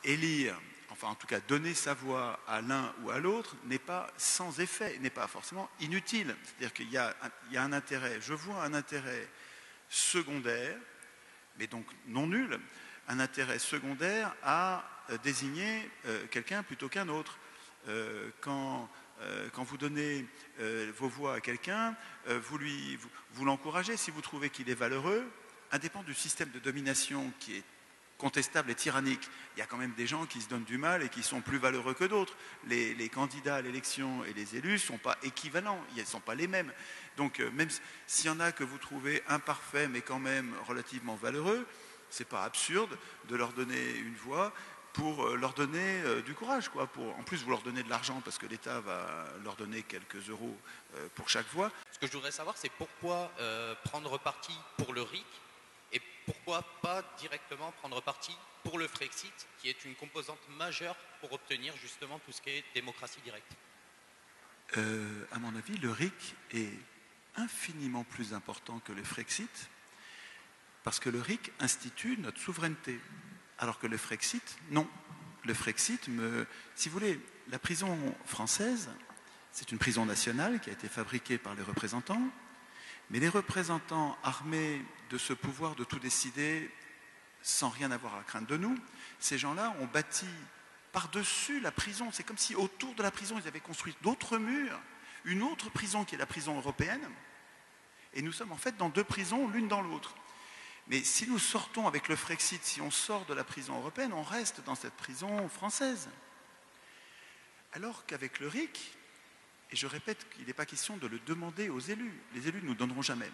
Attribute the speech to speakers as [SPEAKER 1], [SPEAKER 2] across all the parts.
[SPEAKER 1] élire, enfin en tout cas donner sa voix à l'un ou à l'autre n'est pas sans effet, n'est pas forcément inutile. C'est-à-dire qu'il y a un intérêt, je vois un intérêt secondaire, mais donc non nul, un intérêt secondaire à désigner quelqu'un plutôt qu'un autre. Quand vous donnez vos voix à quelqu'un, vous l'encouragez si vous trouvez qu'il est valeureux, indépendamment du système de domination qui est contestable et tyrannique. Il y a quand même des gens qui se donnent du mal et qui sont plus valeureux que d'autres. Les candidats à l'élection et les élus ne sont pas équivalents, ils ne sont pas les mêmes. Donc même s'il y en a que vous trouvez imparfaits mais quand même relativement valeureux, ce n'est pas absurde de leur donner une voix pour leur donner du courage, quoi. En plus, vous leur donnez de l'argent parce que l'État va leur donner quelques euros pour chaque voix.
[SPEAKER 2] Ce que je voudrais savoir, c'est pourquoi prendre parti pour le RIC et pourquoi pas directement prendre parti pour le Frexit, qui est une composante majeure pour obtenir justement tout ce qui est démocratie directe.
[SPEAKER 1] À mon avis, le RIC est infiniment plus important que le Frexit, parce que le RIC institue notre souveraineté, alors que le Frexit, non. Le Frexit, si vous voulez, la prison française, c'est une prison nationale qui a été fabriquée par les représentants, mais les représentants armés de ce pouvoir de tout décider sans rien avoir à craindre de nous, ces gens-là ont bâti par-dessus la prison. C'est comme si autour de la prison, ils avaient construit d'autres murs, une autre prison qui est la prison européenne, et nous sommes en fait dans deux prisons, l'une dans l'autre. Mais si nous sortons avec le Frexit, si on sort de la prison européenne, on reste dans cette prison française. Alors qu'avec le RIC, et je répète qu'il n'est pas question de le demander aux élus, les élus ne nous donneront jamais.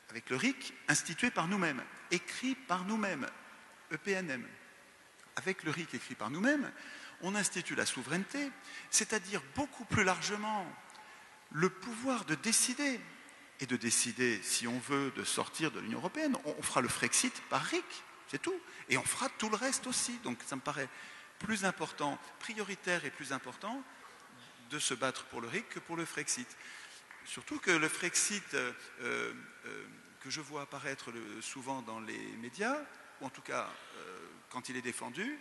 [SPEAKER 1] Avec le RIC, institué par nous-mêmes, écrit par nous-mêmes, EPNM, avec le RIC écrit par nous-mêmes, on institue la souveraineté, c'est-à-dire beaucoup plus largement le pouvoir de décider, et de décider, si on veut, de sortir de l'Union européenne. On fera le Frexit par RIC, c'est tout, et on fera tout le reste aussi. Donc ça me paraît plus important, prioritaire et plus important de se battre pour le RIC que pour le Frexit. Surtout que le Frexit, que je vois apparaître souvent dans les médias, ou en tout cas quand il est défendu,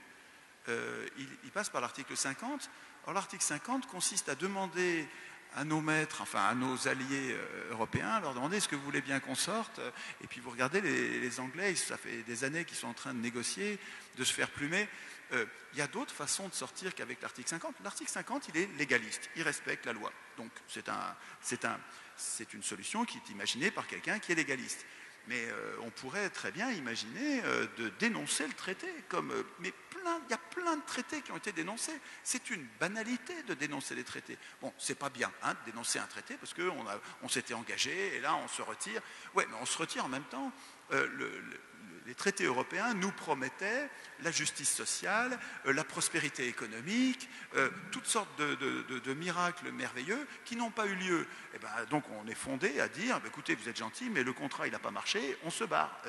[SPEAKER 1] il passe par l'article 50. Alors l'article 50 consiste à demander à nos maîtres, enfin à nos alliés européens, leur demander est-ce que vous voulez bien qu'on sorte, et puis vous regardez les Anglais, ça fait des années qu'ils sont en train de négocier, de se faire plumer. Il y a d'autres façons de sortir qu'avec l'article 50. L'article 50, il est légaliste, il respecte la loi. Donc c'est une solution qui est imaginée par quelqu'un qui est légaliste. Mais on pourrait très bien imaginer de dénoncer le traité, mais il y a plein de traités qui ont été dénoncés. C'est une banalité de dénoncer les traités. Bon, c'est pas bien de dénoncer un traité parce qu'on s'était engagé et là on se retire. Ouais, mais on se retire en même temps. Les traités européens nous promettaient la justice sociale, la prospérité économique, toutes sortes de miracles merveilleux qui n'ont pas eu lieu. Et donc on est fondé à dire, écoutez, vous êtes gentils, mais le contrat il n'a pas marché, on se barre.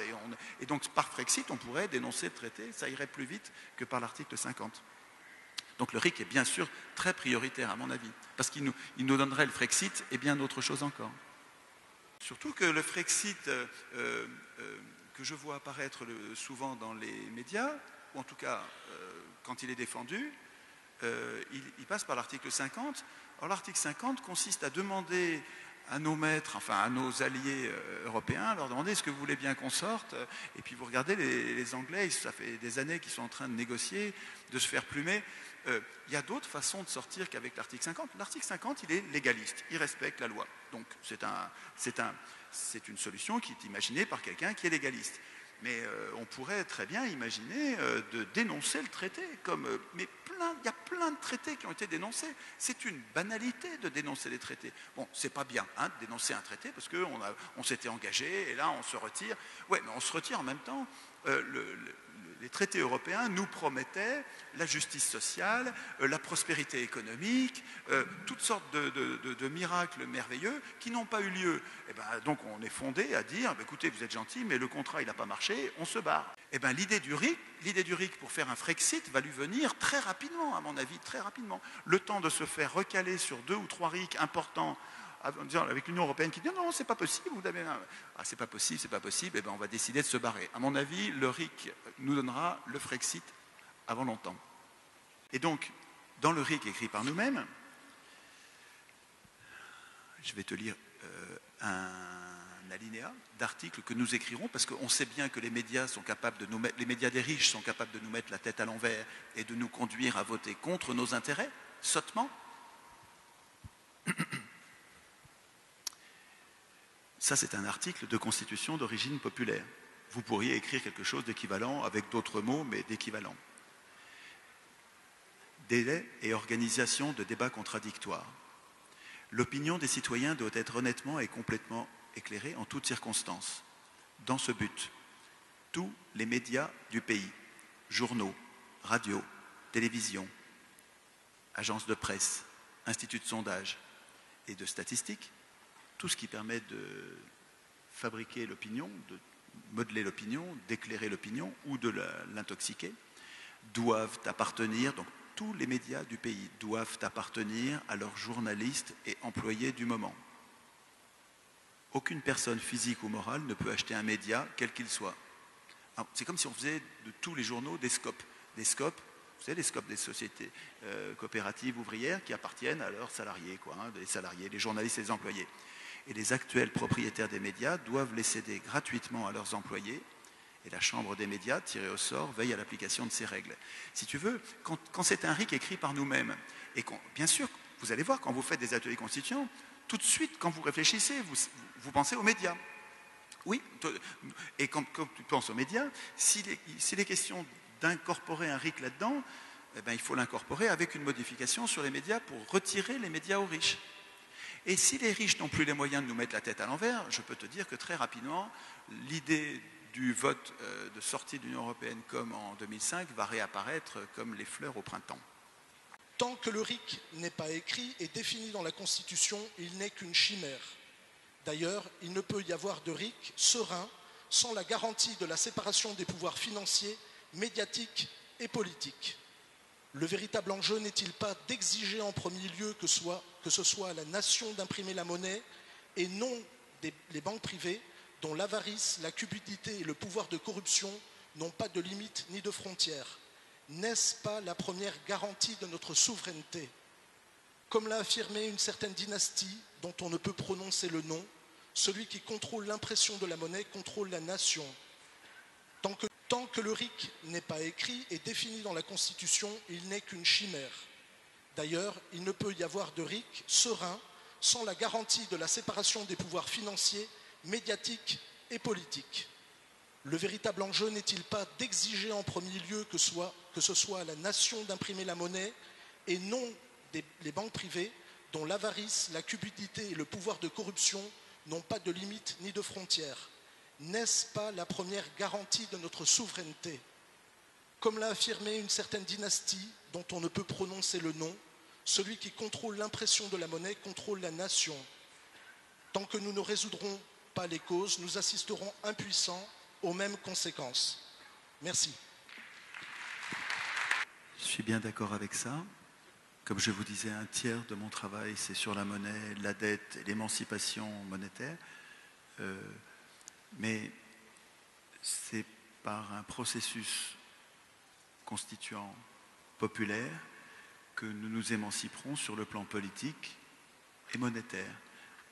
[SPEAKER 1] Et donc par Frexit, on pourrait dénoncer le traité, ça irait plus vite que par l'article 50. Donc le RIC est bien sûr très prioritaire à mon avis, parce qu'il nous donnerait le Frexit et bien d'autres choses encore. Surtout que le Frexit, que je vois apparaître souvent dans les médias, ou en tout cas quand il est défendu, il passe par l'article 50. Alors l'article 50 consiste à demander à nos maîtres, enfin à nos alliés européens, leur demander est-ce que vous voulez bien qu'on sorte, et puis vous regardez les Anglais, ça fait des années qu'ils sont en train de négocier, de se faire plumer. Il y a d'autres façons de sortir qu'avec l'article 50. L'article 50, il est légaliste, il respecte la loi. Donc c'est une solution qui est imaginée par quelqu'un qui est légaliste. Mais on pourrait très bien imaginer de dénoncer le traité, mais il y a plein de traités qui ont été dénoncés. C'est une banalité de dénoncer les traités. Bon, c'est pas bien de dénoncer un traité parce qu'on s'était engagé et là on se retire. Ouais, mais on se retire en même temps. Les traités européens nous promettaient la justice sociale, la prospérité économique, toutes sortes de miracles merveilleux qui n'ont pas eu lieu. Donc on est fondé à dire, écoutez, vous êtes gentils, mais le contrat il n'a pas marché, on se barre. L'idée du RIC pour faire un Frexit va lui venir très rapidement, à mon avis, très rapidement. Le temps de se faire recaler sur 2 ou 3 RIC importants avec l'Union européenne qui dit non, c'est pas possible, vous avez c'est pas possible, et ben on va décider de se barrer. À mon avis, le RIC nous donnera le Frexit avant longtemps. Et donc, dans le RIC écrit par nous-mêmes, je vais te lire un alinéa d'articles que nous écrirons, parce qu'on sait bien que les médias sont capables de nous mettre, les médias des riches sont capables de nous mettre la tête à l'envers et de nous conduire à voter contre nos intérêts, sottement. Ça, c'est un article de constitution d'origine populaire. Vous pourriez écrire quelque chose d'équivalent avec d'autres mots, mais d'équivalent. Délai et organisation de débats contradictoires. L'opinion des citoyens doit être honnêtement et complètement éclairée en toutes circonstances. Dans ce but, tous les médias du pays, journaux, radios, télévision, agences de presse, instituts de sondage et de statistiques, tout ce qui permet de fabriquer l'opinion, de modeler l'opinion, d'éclairer l'opinion ou de l'intoxiquer, doivent appartenir, donc tous les médias du pays doivent appartenir à leurs journalistes et employés du moment. Aucune personne physique ou morale ne peut acheter un média, quel qu'il soit. C'est comme si on faisait de tous les journaux des scopes. Des scopes, vous savez, les scopes des sociétés coopératives ouvrières qui appartiennent à leurs salariés, les salariés, les journalistes et les employés. Et les actuels propriétaires des médias doivent les céder gratuitement à leurs employés. Et la Chambre des médias, tirée au sort, veille à l'application de ces règles. Si tu veux, quand c'est un RIC écrit par nous-mêmes, et bien sûr, vous allez voir, quand vous faites des ateliers constituants, tout de suite, quand vous réfléchissez, vous pensez aux médias. Oui, et quand tu penses aux médias, s'il est question d'incorporer un RIC là-dedans, eh ben, il faut l'incorporer avec une modification sur les médias pour retirer les médias aux riches. Et si les riches n'ont plus les moyens de nous mettre la tête à l'envers, je peux te dire que très rapidement, l'idée du vote de sortie de l'Union européenne comme en 2005 va réapparaître comme les fleurs au printemps.
[SPEAKER 3] Tant que le RIC n'est pas écrit et défini dans la Constitution, il n'est qu'une chimère. D'ailleurs, il ne peut y avoir de RIC serein sans la garantie de la séparation des pouvoirs financiers, médiatiques et politiques. Le véritable enjeu n'est-il pas d'exiger en premier lieu que ce soit à la nation d'imprimer la monnaie et non les banques privées dont l'avarice, la cupidité et le pouvoir de corruption n'ont pas de limites ni de frontières? N'est-ce pas la première garantie de notre souveraineté? Comme l'a affirmé une certaine dynastie dont on ne peut prononcer le nom, celui qui contrôle l'impression de la monnaie contrôle la nation. Tant que le RIC n'est pas écrit et défini dans la Constitution, il n'est qu'une chimère. D'ailleurs, il ne peut y avoir de RIC serein sans la garantie de la séparation des pouvoirs financiers, médiatiques et politiques. Le véritable enjeu n'est-il pas d'exiger en premier lieu que ce soit à la nation d'imprimer la monnaie et non les banques privées dont l'avarice, la cupidité et le pouvoir de corruption n'ont pas de limites ni de frontières? N'est-ce pas la première garantie de notre souveraineté? Comme l'a affirmé une certaine dynastie dont on ne peut prononcer le nom, celui qui contrôle l'impression de la monnaie contrôle la nation. Tant que nous ne résoudrons pas les causes, nous assisterons impuissants aux mêmes conséquences. Merci.
[SPEAKER 1] Je suis bien d'accord avec ça. Comme je vous disais, un tiers de mon travail, c'est sur la monnaie, la dette et l'émancipation monétaire. Mais c'est par un processus constituant populaire que nous nous émanciperons sur le plan politique et monétaire.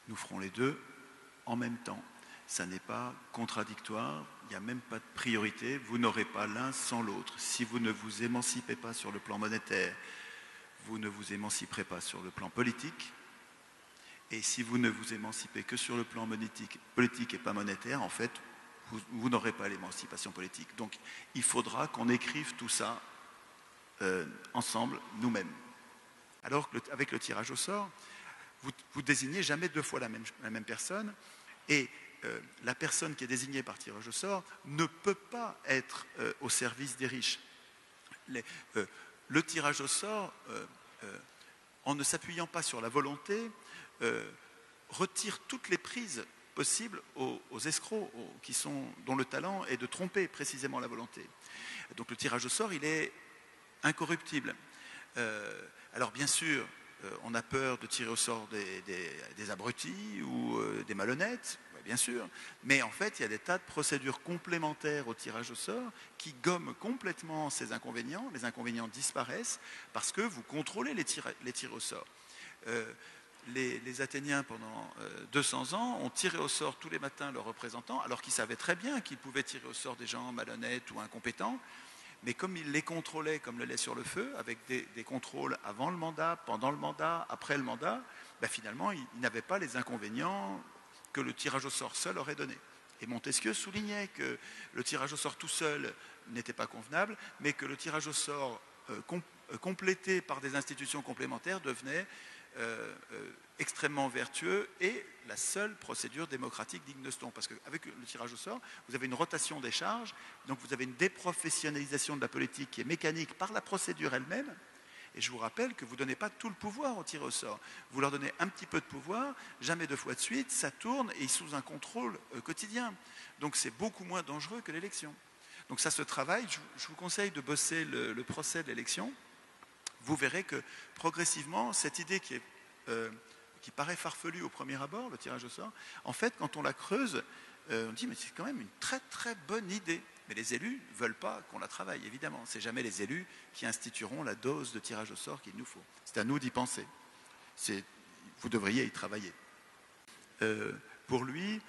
[SPEAKER 1] Nous ferons les deux en même temps. Ça n'est pas contradictoire, il n'y a même pas de priorité, vous n'aurez pas l'un sans l'autre. Si vous ne vous émancipez pas sur le plan monétaire, vous ne vous émanciperez pas sur le plan politique. Et si vous ne vous émancipez que sur le plan politique et pas monétaire, en fait, vous n'aurez pas l'émancipation politique. Donc, il faudra qu'on écrive tout ça ensemble, nous-mêmes. Alors qu'avec le tirage au sort, vous désignez jamais deux fois la même personne, et la personne qui est désignée par tirage au sort ne peut pas être au service des riches. Le tirage au sort, en ne s'appuyant pas sur la volonté, retire toutes les prises possibles aux escrocs dont le talent est de tromper précisément la volonté. Donc le tirage au sort, il est incorruptible. Alors bien sûr, on a peur de tirer au sort des abrutis ou des malhonnêtes, bien sûr, mais en fait, il y a des tas de procédures complémentaires au tirage au sort qui gomment complètement ces inconvénients. Les inconvénients disparaissent parce que vous contrôlez les tirs au sort. Les Athéniens, pendant 200 ans, ont tiré au sort tous les matins leurs représentants, alors qu'ils savaient très bien qu'ils pouvaient tirer au sort des gens malhonnêtes ou incompétents. Mais comme ils les contrôlaient comme le lait sur le feu, avec des contrôles avant le mandat, pendant le mandat, après le mandat, ben finalement, ils n'avaient pas les inconvénients que le tirage au sort seul aurait donné. Et Montesquieu soulignait que le tirage au sort tout seul n'était pas convenable, mais que le tirage au sort complété par des institutions complémentaires devenait extrêmement vertueux et la seule procédure démocratique digne de ce nom. Parce qu'avec le tirage au sort, vous avez une rotation des charges, donc vous avez une déprofessionnalisation de la politique qui est mécanique par la procédure elle-même. Et je vous rappelle que vous ne donnez pas tout le pouvoir au tiré au sort. Vous leur donnez un petit peu de pouvoir, jamais 2 fois de suite, ça tourne et sous un contrôle quotidien. Donc c'est beaucoup moins dangereux que l'élection. Donc ça se travaille. Je vous conseille de bosser le procès de l'élection. Vous verrez que progressivement, cette idée qui paraît farfelue au premier abord, le tirage au sort, en fait, quand on la creuse, on dit mais c'est quand même une très très bonne idée. Mais les élus ne veulent pas qu'on la travaille, évidemment. Ce n'est jamais les élus qui institueront la dose de tirage au sort qu'il nous faut. C'est à nous d'y penser. Vous devriez y travailler. Pour lui,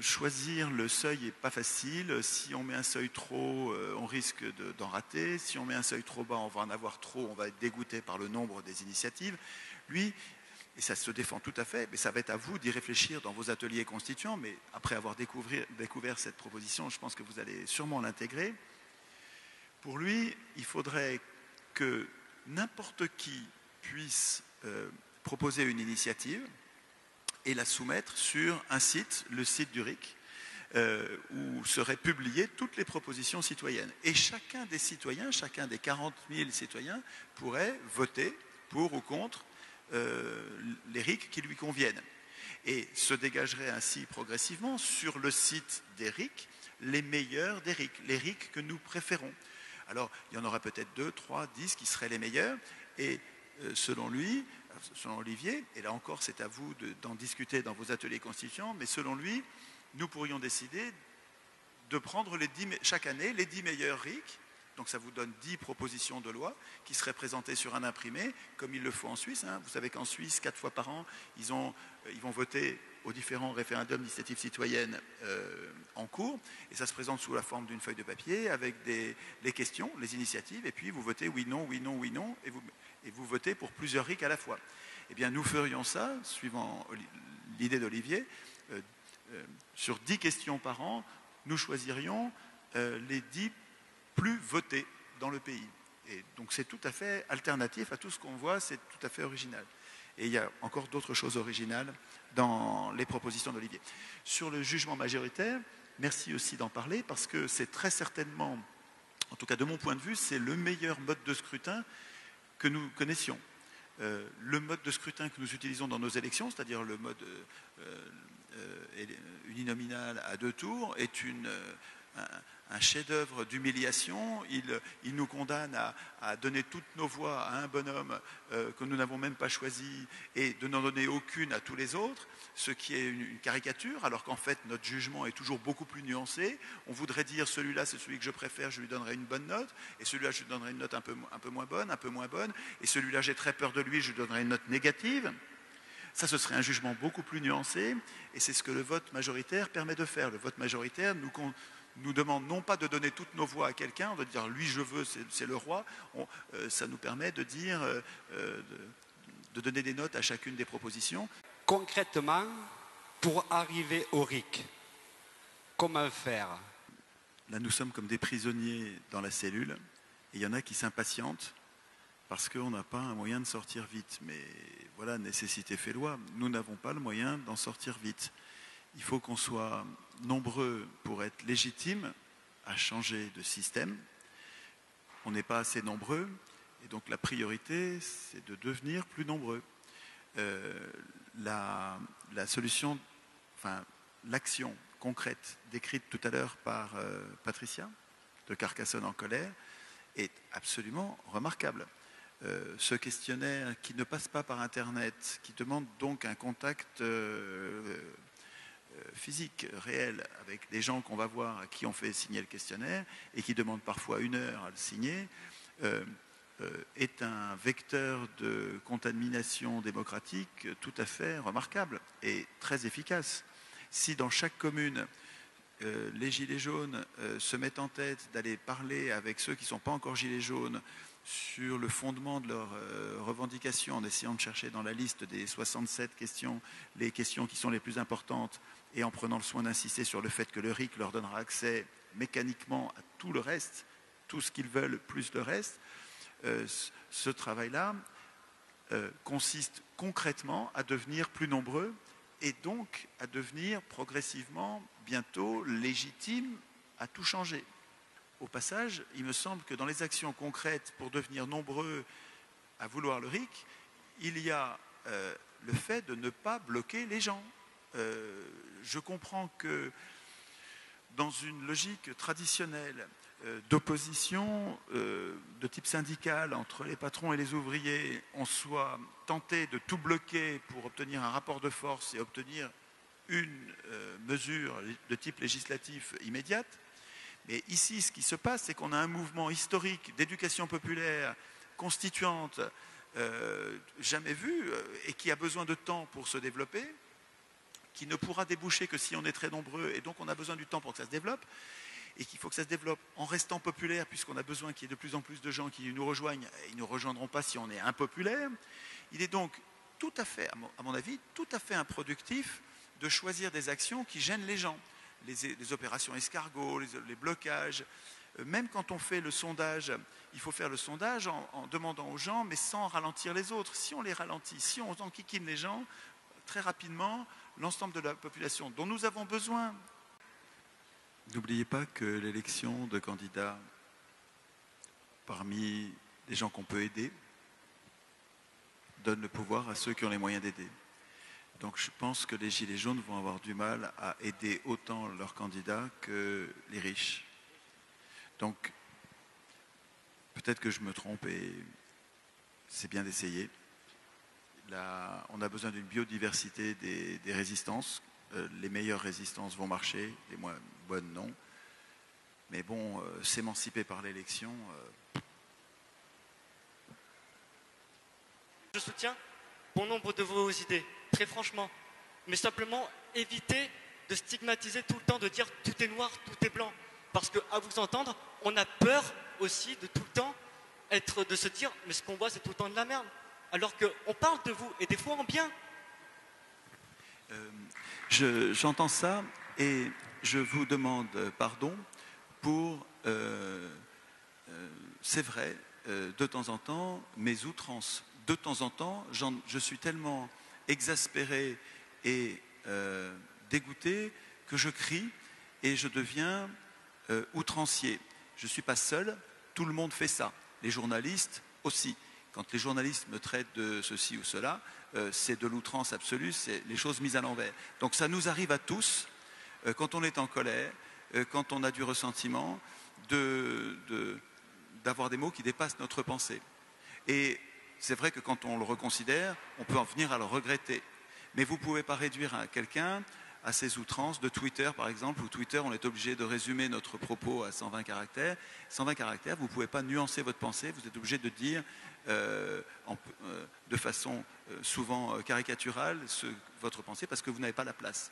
[SPEAKER 1] choisir le seuil n'est pas facile. Si on met un seuil trop, on risque d'en rater. Si on met un seuil trop bas, on va en avoir trop, on va être dégoûté par le nombre des initiatives. Lui, et ça se défend tout à fait, mais ça va être à vous d'y réfléchir dans vos ateliers constituants, mais après avoir découvert cette proposition, je pense que vous allez sûrement l'intégrer. Pour lui, il faudrait que n'importe qui puisse proposer une initiative et la soumettre sur un site, le site du RIC, où seraient publiées toutes les propositions citoyennes. Et chacun des citoyens, chacun des 40 000 citoyens pourrait voter pour ou contre les RIC qui lui conviennent. Et se dégagerait ainsi progressivement sur le site des RIC les meilleurs des RIC, les RIC que nous préférons. Alors, il y en aura peut-être 2, 3, 10 qui seraient les meilleurs, et selon lui, selon Olivier, et là encore c'est à vous d'en discuter dans vos ateliers constituants, mais selon lui, nous pourrions décider de prendre chaque année les 10 meilleurs RIC. Donc ça vous donne 10 propositions de loi qui seraient présentées sur un imprimé, comme il le faut en Suisse. Vous savez qu'en Suisse, 4 fois par an, ils vont voter aux différents référendums d'initiative citoyenne en cours. Et ça se présente sous la forme d'une feuille de papier avec les questions, les initiatives. Et puis vous votez oui, non, oui, non, oui, non. Et vous votez pour plusieurs RIC à la fois. Eh bien, nous ferions ça, suivant l'idée d'Olivier, sur 10 questions par an, nous choisirions les 10 plus votés dans le pays. Et donc c'est tout à fait alternatif à tout ce qu'on voit, c'est tout à fait original. Et il y a encore d'autres choses originales dans les propositions d'Olivier. Sur le jugement majoritaire, merci aussi d'en parler, parce que c'est très certainement, en tout cas de mon point de vue, c'est le meilleur mode de scrutin que nous connaissions. Le mode de scrutin que nous utilisons dans nos élections, c'est-à-dire le mode uninominal à 2 tours, est un chef-d'œuvre d'humiliation. Il nous condamne à donner toutes nos voix à un bonhomme que nous n'avons même pas choisi et de n'en donner aucune à tous les autres, ce qui est une caricature, alors qu'en fait notre jugement est toujours beaucoup plus nuancé. On voudrait dire celui-là c'est celui que je préfère, je lui donnerai une bonne note, et celui-là je lui donnerai une note un peu moins bonne, et celui-là j'ai très peur de lui, je lui donnerai une note négative. Ça, ce serait un jugement beaucoup plus nuancé, et c'est ce que le vote majoritaire permet de faire. Le vote majoritaire nous demande non pas de donner toutes nos voix à quelqu'un, de dire lui je veux, c'est le roi. Ça nous permet de dire, de donner des notes à chacune des propositions.
[SPEAKER 4] Concrètement, pour arriver au RIC, comment faire?
[SPEAKER 1] Là, nous sommes comme des prisonniers dans la cellule, et il y en a qui s'impatientent parce qu'on n'a pas un moyen de sortir vite. Mais voilà, nécessité fait loi. Nous n'avons pas le moyen d'en sortir vite. Il faut qu'on soit nombreux pour être légitimes à changer de système. On n'est pas assez nombreux, et donc la priorité, c'est de devenir plus nombreux. La solution, enfin l'action concrète décrite tout à l'heure par Patricia de Carcassonne en colère est absolument remarquable. ce questionnaire qui ne passe pas par Internet, qui demande donc un contact physique, réel, avec les gens qu'on va voir, à qui on fait signer le questionnaire, et qui demande parfois 1 heure à le signer, est un vecteur de contamination démocratique tout à fait remarquable et très efficace. Si dans chaque commune, les gilets jaunes se mettent en tête d'aller parler avec ceux qui ne sont pas encore gilets jaunes sur le fondement de leurs revendications, en essayant de chercher dans la liste des 67 questions, les questions qui sont les plus importantes, et en prenant le soin d'insister sur le fait que le RIC leur donnera accès mécaniquement à tout le reste, tout ce qu'ils veulent, plus le reste, ce travail-là consiste concrètement à devenir plus nombreux et donc à devenir progressivement, bientôt, légitime à tout changer. Au passage, il me semble que dans les actions concrètes pour devenir nombreux à vouloir le RIC, il y a le fait de ne pas bloquer les gens. Je comprends que dans une logique traditionnelle d'opposition de type syndical entre les patrons et les ouvriers, on soit tenté de tout bloquer pour obtenir un rapport de force et obtenir une mesure de type législatif immédiate. Mais ici, ce qui se passe, c'est qu'on a un mouvement historique d'éducation populaire constituante jamais vu et qui a besoin de temps pour se développer, qui ne pourra déboucher que si on est très nombreux, et donc on a besoin du temps pour que ça se développe, et qu'il faut que ça se développe en restant populaire, puisqu'on a besoin qu'il y ait de plus en plus de gens qui nous rejoignent, et ils ne nous rejoindront pas si on est impopulaire. Il est donc tout à fait, à mon avis, tout à fait improductif de choisir des actions qui gênent les gens. Les opérations escargots, les blocages. Même quand on fait le sondage, il faut faire le sondage en demandant aux gens, mais sans ralentir les autres. Si on les ralentit, si on enquiquine les gens, très rapidement, l'ensemble de la population dont nous avons besoin. N'oubliez pas que l'élection de candidats parmi les gens qu'on peut aider donne le pouvoir à ceux qui ont les moyens d'aider. Donc je pense que les Gilets jaunes vont avoir du mal à aider autant leurs candidats que les riches. Donc peut-être que je me trompe et c'est bien d'essayer. Là, on a besoin d'une biodiversité des résistances. Les meilleures résistances vont marcher, les moins bonnes non. Mais bon, s'émanciper par l'élection...
[SPEAKER 5] Je soutiens bon nombre de vos idées, très franchement. Mais simplement, évitez de stigmatiser tout le temps, de dire tout est noir, tout est blanc. Parce qu'à vous entendre, on a peur aussi de tout le temps de se dire mais ce qu'on voit c'est tout le temps de la merde. Alors qu'on parle de vous, et des fois en bien.
[SPEAKER 1] J'entends ça et je vous demande pardon pour, c'est vrai, de temps en temps, mes outrances. De temps en temps, je suis tellement exaspéré et dégoûté que je crie et je deviens outrancier. Je ne suis pas seul, tout le monde fait ça. Les journalistes aussi. Quand les journalistes me traitent de ceci ou cela, c'est de l'outrance absolue, c'est les choses mises à l'envers. Donc ça nous arrive à tous, quand on est en colère, quand on a du ressentiment, d'avoir des mots qui dépassent notre pensée. Et c'est vrai que quand on le reconsidère, on peut en venir à le regretter. Mais vous ne pouvez pas réduire quelqu'un à ses outrances de Twitter, par exemple, où Twitter, on est obligé de résumer notre propos à 120 caractères. 120 caractères, vous ne pouvez pas nuancer votre pensée, vous êtes obligé de dire de façon souvent caricaturale votre pensée parce que vous n'avez pas la place.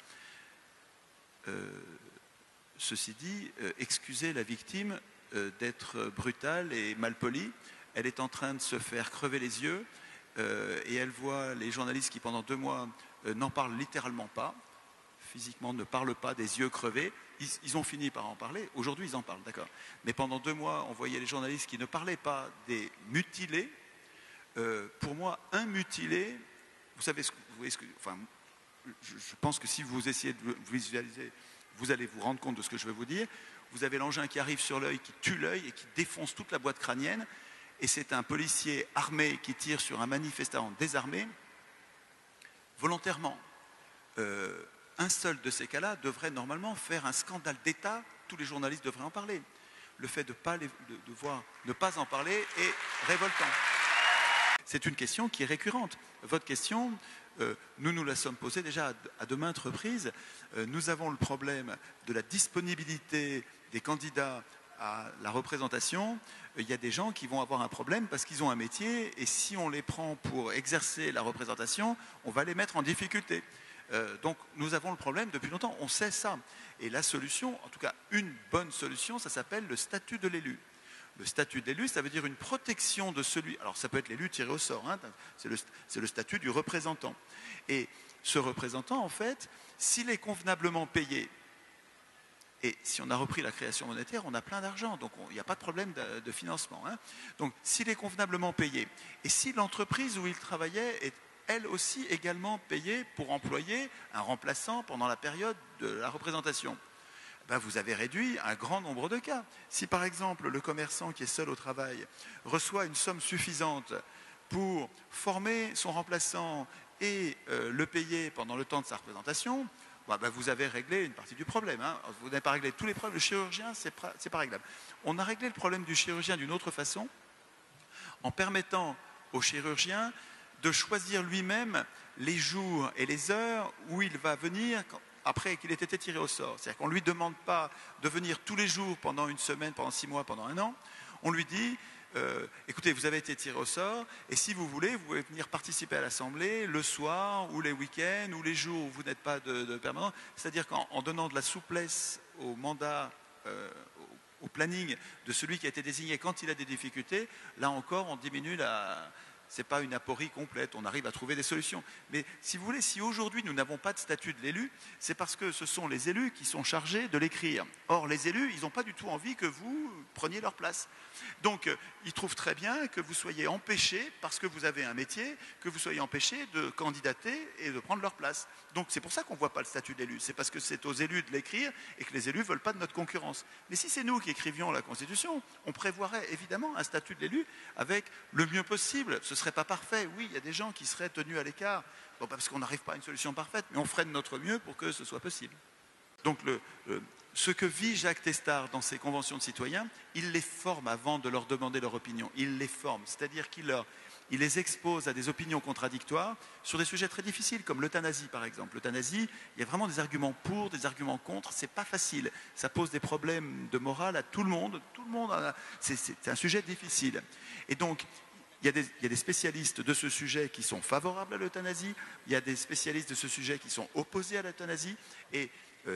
[SPEAKER 1] Ceci dit, excusez la victime d'être brutale et malpolie. Elle est en train de se faire crever les yeux et elle voit les journalistes qui pendant 2 mois n'en parlent littéralement pas, physiquement ne parlent pas, des yeux crevés. Ils ont fini par en parler. Aujourd'hui, ils en parlent, d'accord. Mais pendant 2 mois, on voyait les journalistes qui ne parlaient pas des mutilés. Pour moi, un mutilé, vous savez enfin, je pense que si vous essayez de vous visualiser, vous allez vous rendre compte de ce que je veux vous dire. Vous avez l'engin qui arrive sur l'œil, qui tue l'œil et qui défonce toute la boîte crânienne. Et c'est un policier armé qui tire sur un manifestant désarmé, volontairement. Un seul de ces cas-là devrait normalement faire un scandale d'État. Tous les journalistes devraient en parler. Le fait de ne pas en parler est révoltant. c'est une question qui est récurrente. Votre question, nous nous la sommes posée déjà à de maintes reprises. Nous avons le problème de la disponibilité des candidats à la représentation. Il y a des gens qui vont avoir un problème parce qu'ils ont un métier et si on les prend pour exercer la représentation, on va les mettre en difficulté. Donc nous avons le problème depuis longtemps, on sait ça. Et la solution, en tout cas une bonne solution, ça s'appelle le statut de l'élu. Le statut de l'élu, ça veut dire une protection de celui... Alors ça peut être l'élu tiré au sort, hein, c'est le statut du représentant. Et ce représentant, en fait, s'il est convenablement payé, et si on a repris la création monétaire, on a plein d'argent, donc il n'y a pas de problème de financement. Hein. Donc s'il est convenablement payé, et si l'entreprise où il travaillait est elle aussi également payée pour employer un remplaçant pendant la période de la représentation, ben vous avez réduit un grand nombre de cas. Si par exemple le commerçant qui est seul au travail reçoit une somme suffisante pour former son remplaçant et le payer pendant le temps de sa représentation, ben vous avez réglé une partie du problème. Hein. Vous n'avez pas réglé tous les problèmes. Le chirurgien, c'est pas réglable. On a réglé le problème du chirurgien d'une autre façon, en permettant au chirurgien de choisir lui-même les jours et les heures où il va venir après qu'il ait été tiré au sort. C'est-à-dire qu'on ne lui demande pas de venir tous les jours pendant une semaine, pendant 6 mois, pendant 1 an. On lui dit, écoutez, vous avez été tiré au sort, et si vous voulez, vous pouvez venir participer à l'Assemblée le soir, ou les week-ends, ou les jours où vous n'êtes pas de permanent. C'est-à-dire qu'en donnant de la souplesse au mandat, au planning de celui qui a été désigné quand il a des difficultés, là encore, on diminue la... C'est pas une aporie complète, on arrive à trouver des solutions. Mais si vous voulez, si aujourd'hui nous n'avons pas de statut de l'élu, c'est parce que ce sont les élus qui sont chargés de l'écrire. Or, les élus, ils n'ont pas du tout envie que vous preniez leur place. Donc, ils trouvent très bien que vous soyez empêchés, parce que vous avez un métier, que vous soyez empêchés de candidater et de prendre leur place. Donc, c'est pour ça qu'on ne voit pas le statut de l'élu. C'est parce que c'est aux élus de l'écrire et que les élus ne veulent pas de notre concurrence. Mais si c'est nous qui écrivions la Constitution, on prévoirait évidemment un statut de l'élu avec le mieux possible. Ce ne serait pas parfait. Oui, il y a des gens qui seraient tenus à l'écart. Bon, parce qu'on n'arrive pas à une solution parfaite, mais on ferait de notre mieux pour que ce soit possible. Donc, ce que vit Jacques Testard dans ses conventions de citoyens, il les forme avant de leur demander leur opinion. Il les forme, c'est-à-dire qu'il les expose à des opinions contradictoires sur des sujets très difficiles, comme l'euthanasie par exemple. L'euthanasie, il y a vraiment des arguments pour, des arguments contre, c'est pas facile. Ça pose des problèmes de morale à tout le monde. C'est un sujet difficile. Et donc, il y a des spécialistes de ce sujet qui sont favorables à l'euthanasie, il y a des spécialistes de ce sujet qui sont opposés à l'euthanasie, et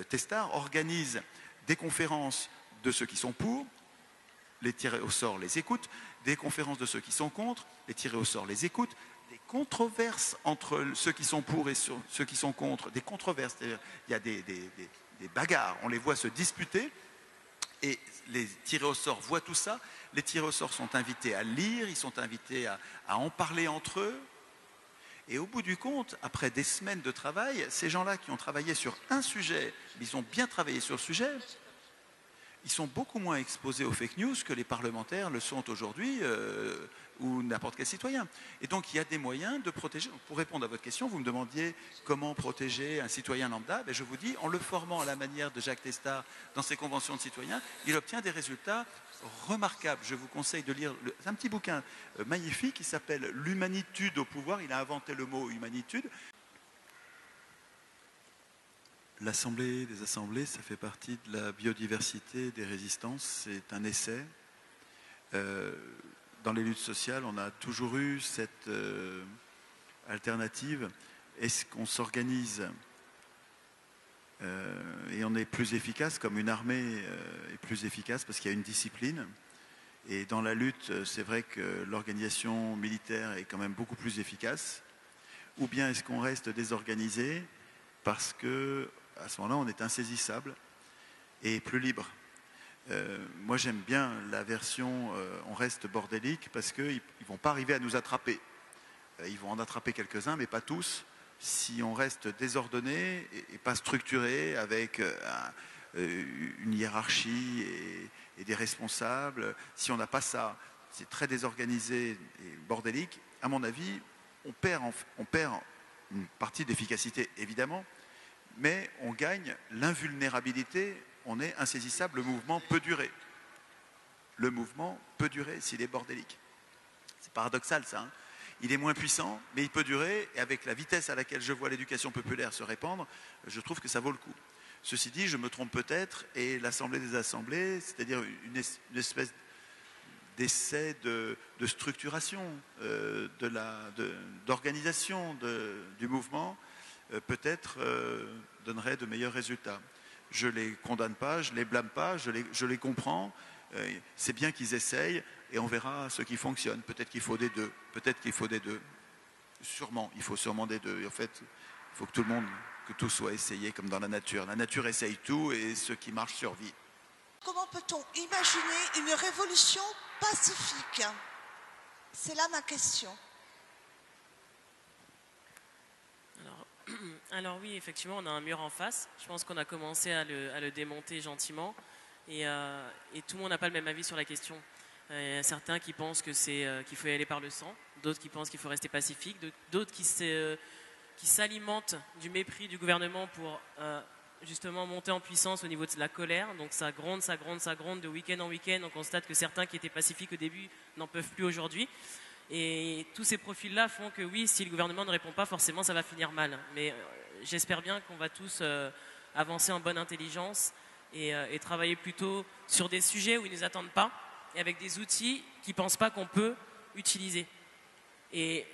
[SPEAKER 1] Testard organise des conférences de ceux qui sont pour, les tirés au sort les écoutent, des conférences de ceux qui sont contre, les tirés au sort les écoutent, des controverses entre ceux qui sont pour et ceux qui sont contre, des controverses, c'est-à-dire il y a des bagarres, on les voit se disputer, et les tirés au sort voient tout ça, les tirés au sort sont invités à lire, ils sont invités à en parler entre eux, et au bout du compte, après des semaines de travail, ces gens-là qui ont travaillé sur un sujet, ils ont bien travaillé sur le sujet, ils sont beaucoup moins exposés aux fake news que les parlementaires le sont aujourd'hui ou n'importe quel citoyen. Et donc il y a des moyens de protéger. Pour répondre à votre question, vous me demandiez comment protéger un citoyen lambda. Ben, je vous dis, en le formant à la manière de Jacques Testard dans ses conventions de citoyens, il obtient des résultats remarquables. Je vous conseille de lire un petit bouquin magnifique qui s'appelle « L'humanitude au pouvoir ». Il a inventé le mot « humanitude ». L'Assemblée des assemblées, ça fait partie de la biodiversité des résistances. C'est un essai. Dans les luttes sociales, on a toujours eu cette alternative. Est-ce qu'on s'organise et on est plus efficace, comme une armée est plus efficace parce qu'il y a une discipline. Et dans la lutte, c'est vrai que l'organisation militaire est quand même beaucoup plus efficace. Ou bien est-ce qu'on reste désorganisé parce que à ce moment-là, on est insaisissable et plus libre. Moi, j'aime bien la version on reste bordélique parce qu'ils ne vont pas arriver à nous attraper. Ils vont en attraper quelques-uns, mais pas tous. Si on reste désordonné et pas structuré avec une hiérarchie et des responsables, si on n'a pas ça, c'est très désorganisé et bordélique, à mon avis, on perd une partie d'efficacité, évidemment, mais on gagne l'invulnérabilité, on est insaisissable, le mouvement peut durer. Le mouvement peut durer s'il est bordélique. C'est paradoxal ça. Hein. Il est moins puissant, mais il peut durer, et avec la vitesse à laquelle je vois l'éducation populaire se répandre, je trouve que ça vaut le coup. Ceci dit, je me trompe peut-être, et l'Assemblée des Assemblées, c'est-à-dire une espèce d'essai de structuration, d'organisation du mouvement, peut-être donnerait de meilleurs résultats. Je ne les condamne pas, je ne les blâme pas, je les comprends. C'est bien qu'ils essayent et on verra ce qui fonctionne. Peut-être qu'il faut des deux. Peut-être qu'il faut des deux. Sûrement, il faut sûrement des deux. Et en fait, il faut que que tout soit essayé comme dans la nature. La nature essaye tout et ce qui marche survit.
[SPEAKER 6] Comment peut-on imaginer une révolution pacifique? C'est là ma question.
[SPEAKER 7] Alors oui, effectivement, on a un mur en face. Je pense qu'on a commencé à le démonter gentiment. Et tout le monde n'a pas le même avis sur la question. Il y a certains qui pensent qu'il faut y aller par le sang, d'autres qui pensent qu'il faut rester pacifique, d'autres qui s'alimentent du mépris du gouvernement pour justement monter en puissance au niveau de la colère. Donc ça gronde de week-end en week-end. On constate que certains qui étaient pacifiques au début n'en peuvent plus aujourd'hui. Et tous ces profils-là font que oui, si le gouvernement ne répond pas, forcément ça va finir mal. Mais j'espère bien qu'on va tous avancer en bonne intelligence et travailler plutôt sur des sujets où ils ne nous attendent pas et avec des outils qu'ils ne pensent pas qu'on peut utiliser. Et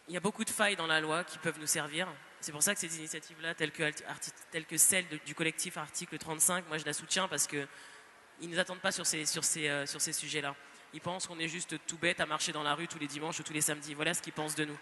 [SPEAKER 7] il y a beaucoup de failles dans la loi qui peuvent nous servir. C'est pour ça que ces initiatives-là, telles que celle du collectif Article 35, moi je la soutiens parce qu'ils ne nous attendent pas sur ces sujets-là. Ils pensent qu'on est juste tout bête à marcher dans la rue tous les dimanches ou tous les samedis. Voilà ce qu'ils pensent de nous.